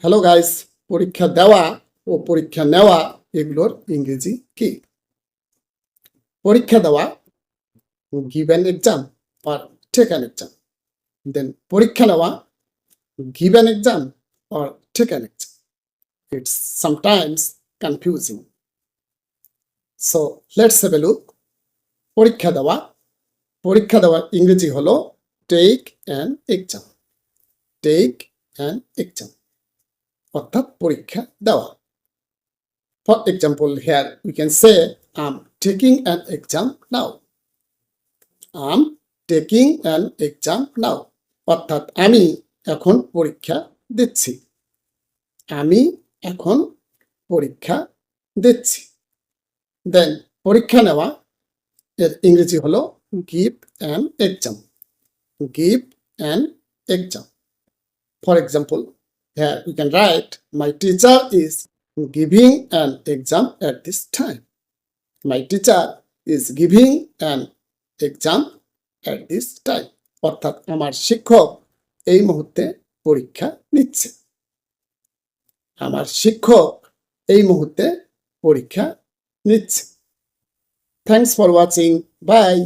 Hello guys, পরীক্ষা দেওয়া ও পরীক্ষা নেওয়া এগুলোর ইংরেজি কি? পরীক্ষা দেওয়া, give an exam or take an exam. Then পরীক্ষা নেওয়া, give an exam or take an exam. It's sometimes confusing. So let's have a look. পরীক্ষা দেওয়ার ইংরেজি হলো take an exam. Take an exam. অর্থাৎ পরীক্ষা দেওয়া। For example, here we can say, I'm taking an exam now. I'm taking an exam now. অর্থাৎ আমি এখন পরীক্ষা দিচ্ছি। আমি এখন পরীক্ষা দিচ্ছি। Then পরীক্ষা নেওয়া এর ইংরেজি হলো give an exam. Give an exam. For example, here we can write, my teacher is giving an exam at this time. My teacher is giving an exam at this time. অর্থাৎ আমার শিক্ষক এই মুহূর্তে পরীক্ষা নিচ্ছে। আমার শিক্ষক এই মুহূর্তে পরীক্ষা নিচ্ছে। Thanks for watching. Bye.